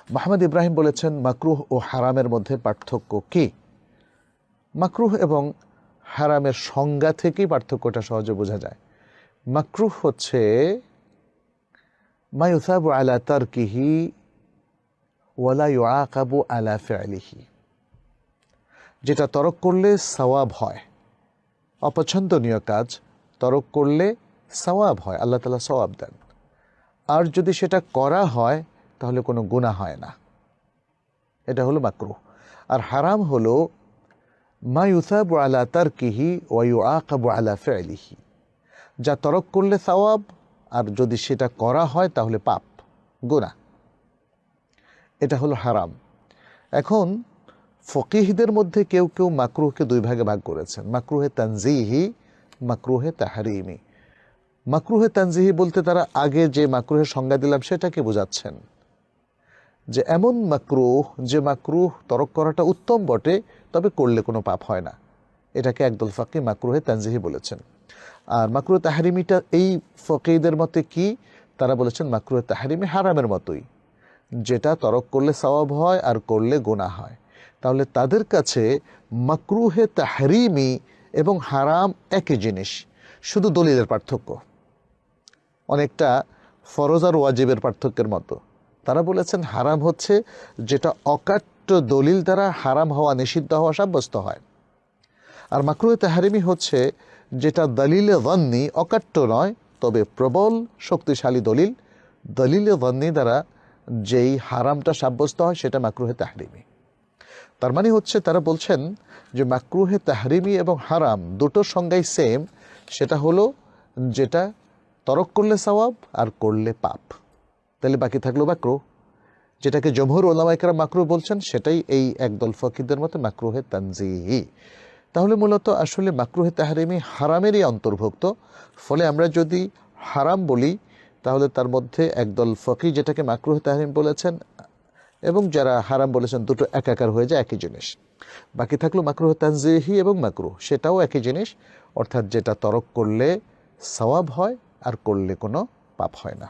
মোহাম্মদ ইব্রাহিম বলেছেন, মাকরুহ ও হারামের মধ্যে পার্থক্য কি? মাকরুহ এবং হারামের সংজ্ঞা থেকেই পার্থক্যটা সহজে বোঝা যায়। মাকরুহ হচ্ছে মা ইউসাবু আলা তারকিহি ওয়ালা ইউআকাবু আলা ফি'লিহি, যেটা তরক করলে সওয়াব হয়। অপছন্দনীয় কাজ তরক করলে সওয়াব হয়, আল্লাহ তাআলা সওয়াব দেন। আর যদি সেটা করা হয় তাহলে কোনো গুনাহ হয় না। এটা হলো মাকরুহ। আর হারাম হলো মা ইউসাবু আলা তারকিহি ওয়া ইউআকাবু আলা ফি'লিহি, যা তরক করলে সওয়াব, আর যদি সেটা করা হয় তাহলে পাপ, গুনাহ। এটা হলো হারাম। এখন ফকিহদের মধ্যে কেউ কেউ মাকরুহকে দুই ভাগে ভাগ করেছেন, মাকরুহে তানজিহি, মাকরুহে তাহরিমি। মাকরুহে তানজিহি বলতে তারা আগে যে মাকরুহের সংজ্ঞা দিলাম সেটাকে বোঝাচ্ছেন, যে এমন মাকরুহ যে মাকরুহ তরক করাটা উত্তম বটে, তবে করলে কোনো পাপ হয় না। এটাকে একদল ফাকিহ মাকরুহে তানজিহি বলেছেন। আর মাকরুহে তাহরিমিটা এই ফকিহদের মতে কি, তারা বলেছেন মাকরুহে তাহরিমি হারামের মতোই, যেটা তরক করলে সওয়াব হয় আর করলে গুনাহ হয়। তাহলে তাদের কাছে মাকরুহে তাহরিমি এবং হারাম একই জিনিস, শুধু দলিলের পার্থক্য, অনেকটা ফরজ আর ওয়াজিবের পার্থক্যের মতো। তারা বলেছেন হারাম হচ্ছে যেটা অকাট্য দলিল দ্বারা হারাম হওয়া, নিষিদ্ধ হওয়া সাব্যস্ত হয়। আর মাকরুহে তাহরিমি হচ্ছে যেটা দলিলে যন্নি, অকাট্য নয় তবে প্রবল শক্তিশালী দলিল, দলিলে যন্নি দ্বারা যেই হারামটা সাব্যস্ত হয় সেটা মাকরুহে তাহরিমি। তার মানে হচ্ছে তারা বলছেন যে মাকরুহে তাহরিমি এবং হারাম দুটোর সংজ্ঞাই সেম, সেটা হলো যেটা তরক করলে সওয়াব আর করলে পাপ। তাহলে বাকি থাকলো মাকরুহ, যেটাকে জমহুর উলামায়ে কেরাম মাকরুহ বলছেন, সেটাই এই একদল ফকিহদের মতে মাকরুহে তানজিহি। তাহলে মূলত আসলে মাকরুহে তাহরিমি হারামেরই অন্তর্ভুক্ত। ফলে আমরা যদি হারাম বলি তাহলে তার মধ্যে একদল ফকিহ যেটাকে মাকরুহে তাহরিম বলেছেন এবং যারা হারাম বলেছেন, দুটো একাকার হয়ে যায়, একই জিনিস। বাকি থাকলো মাকরুহ তানজিহি এবং মাকরুহ, সেটাও একই জিনিস, অর্থাৎ যেটা তরক করলে সওয়াব হয় আর করলে কোনো পাপ হয় না।